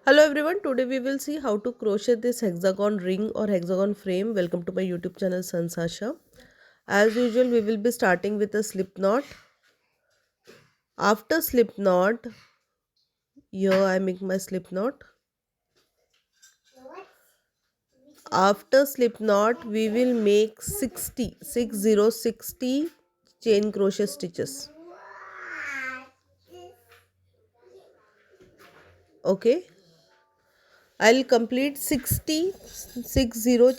Hello everyone, today we will see how to crochet this hexagon ring or hexagon frame. Welcome to my YouTube channel Sanjs Aasha. As usual, we will be starting with a slip knot. After slip knot, here I make my slip knot. After slip knot, we will make 60 chain crochet stitches. Okay, I'll complete 60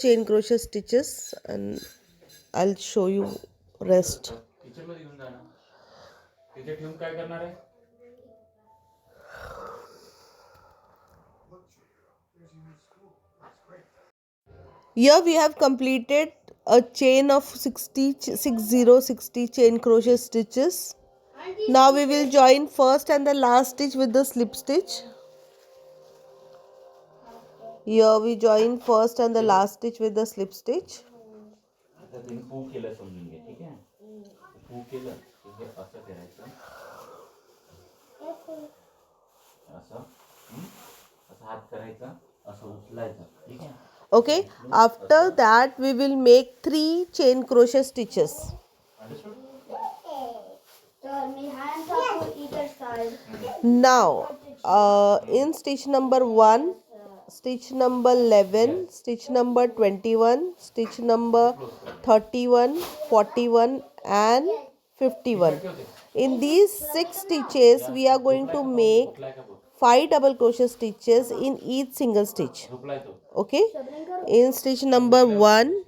chain crochet stitches and I'll show you rest. Here we have completed a chain of 60 chain crochet stitches. Now we will join first and the last stitch with the slip stitch. Here we join first and the last stitch with the slip stitch. Okay, after that we will make 3 chain crochet stitches. Now in stitch number 1, stitch number 11, stitch number 21, stitch number 31, 41 and 51. In these 6 stitches we are going to make 5 double crochet stitches in each single stitch. Okay, in stitch number 1,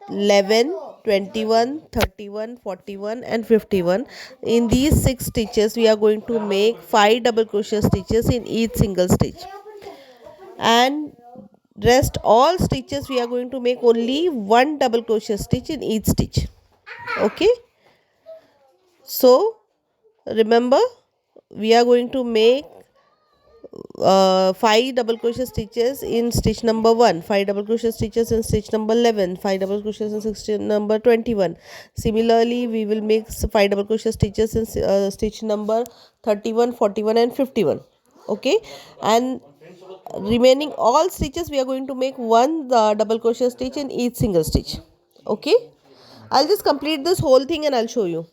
11, 21, 31, 41 and 51. In these 6 stitches we are going to make 5 double crochet stitches in each single stitch, and rest all stitches we are going to make only 1 double crochet stitch in each stitch. Okay, so remember, we are going to make 5 double crochet stitches in stitch number 1, 5 double crochet stitches in stitch number 11, 5 double crochets in stitch number 21. Similarly, we will make 5 double crochet stitches in stitch number 31, 41 and 51. Okay, and remaining all stitches we are going to make 1 double crochet stitch in each single stitch. Okay, I'll just complete this whole thing and I'll show you.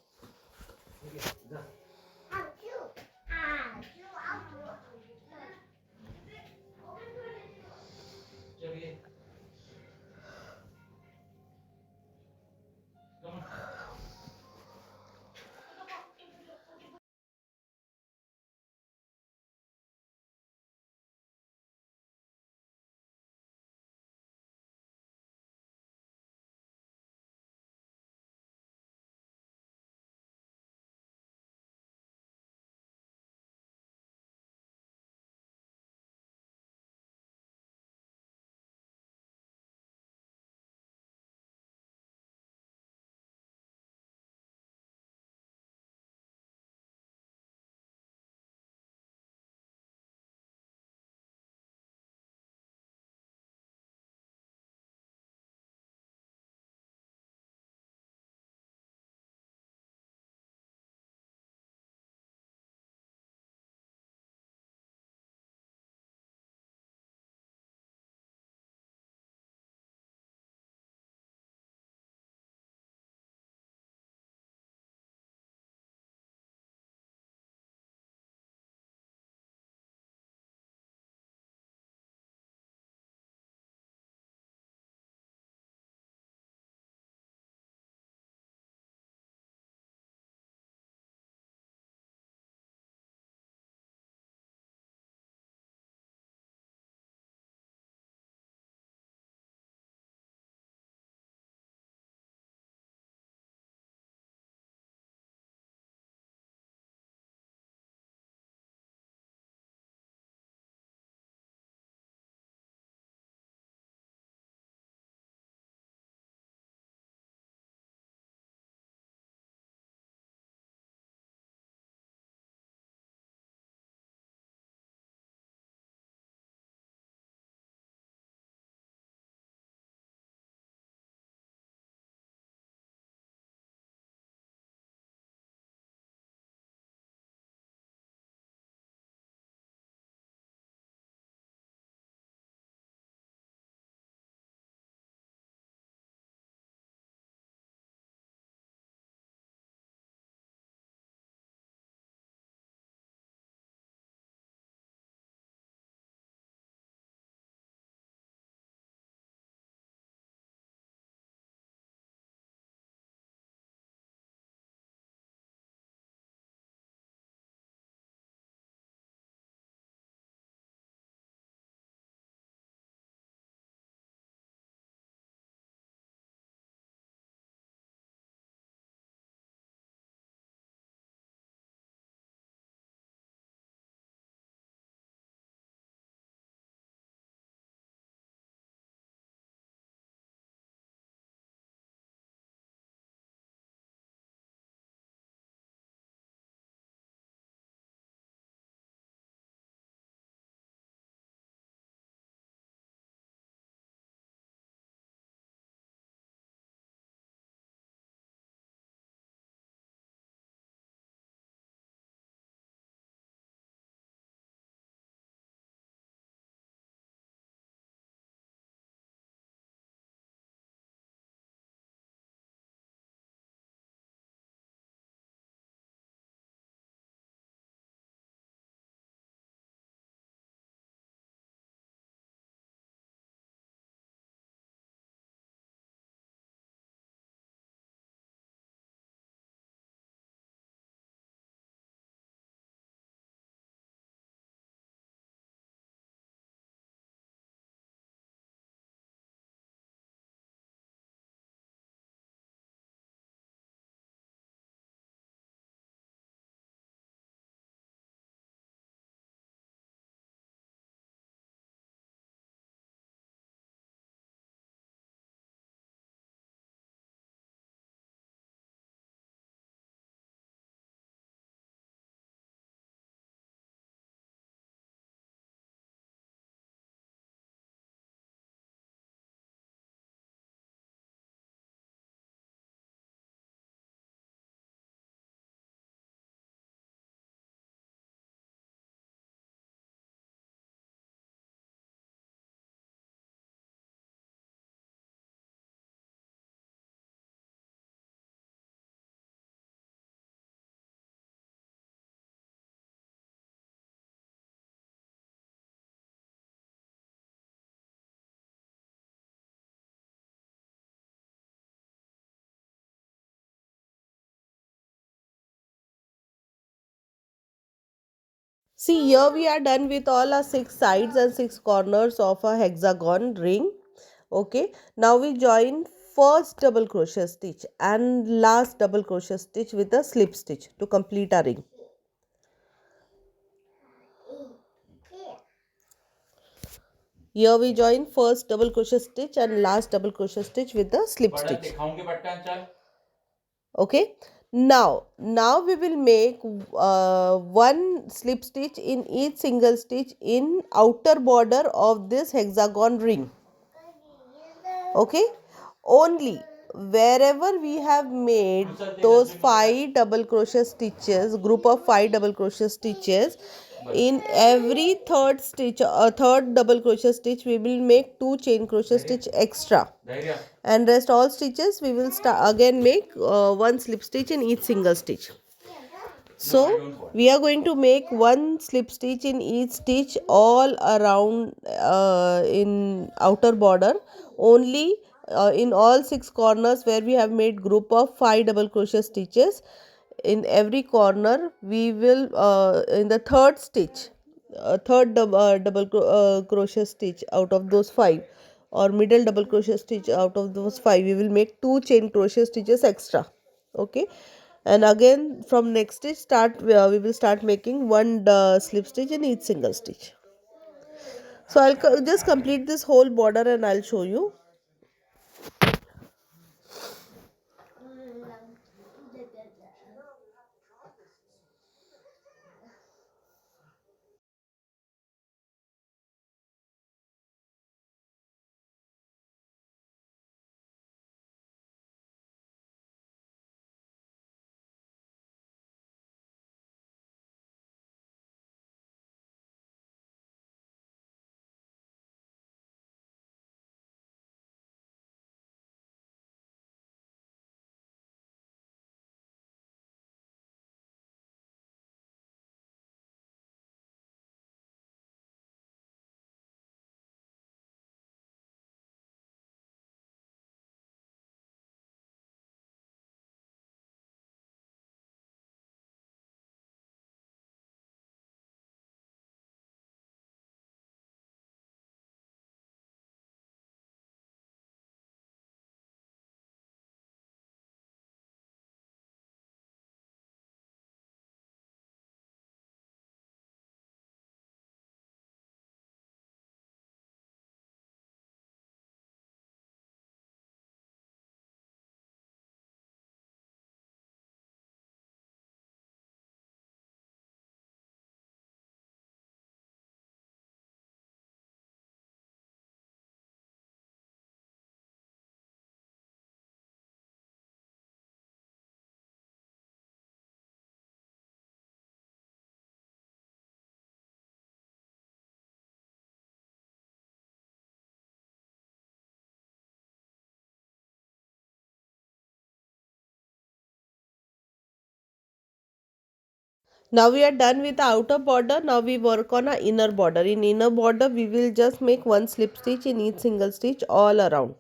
See, here we are done with all our 6 sides and 6 corners of a hexagon ring. Okay, now we join first double crochet stitch and last double crochet stitch with a slip stitch to complete our ring. Here we join first double crochet stitch and last double crochet stitch with the slip stitch. Okay, now we will make one slip stitch in each single stitch in outer border of this hexagon ring. Okay, only wherever we have made those 5 double crochet stitches, group of 5 double crochet stitches, in every third double crochet stitch we will make 2 chain crochet stitch extra, and rest all stitches we will again make one slip stitch in each single stitch. So we are going to make one slip stitch in each stitch all around in outer border, only in all 6 corners where we have made group of 5 double crochet stitches. In every corner we will in the third stitch, double crochet stitch out of those 5, or middle double crochet stitch out of those 5, we will make 2 chain crochet stitches extra. Okay, and again from next stitch we will start making one slip stitch in each single stitch. So I'll just complete this whole border and I'll show you. Now we are done with the outer border. Now we work on our inner border. In inner border we will just make one slip stitch in each single stitch all around.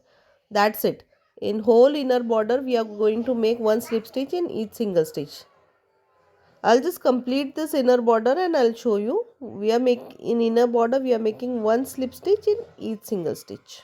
That's it. In whole inner border we are going to make one slip stitch in each single stitch. I'll just complete this inner border and I'll show you. We are making in inner border we are making one slip stitch in each single stitch.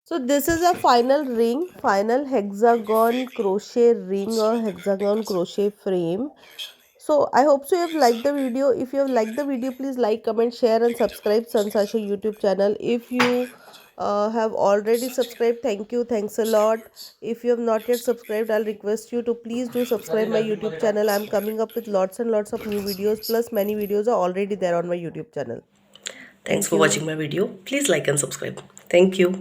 So this is a final ring, final hexagon crochet ring or hexagon crochet frame. So I hope so you have liked the video. If you have liked the video, please like, comment, share and subscribe Sanjs Aasha YouTube channel. If you have already subscribed, thank you, thanks a lot. If you have not yet subscribed, I'll request you to please do subscribe my YouTube channel. I'm coming up with lots and lots of new videos, plus many videos are already there on my YouTube channel. Thanks Thank for you. watching my video. Please like and subscribe. Thank you.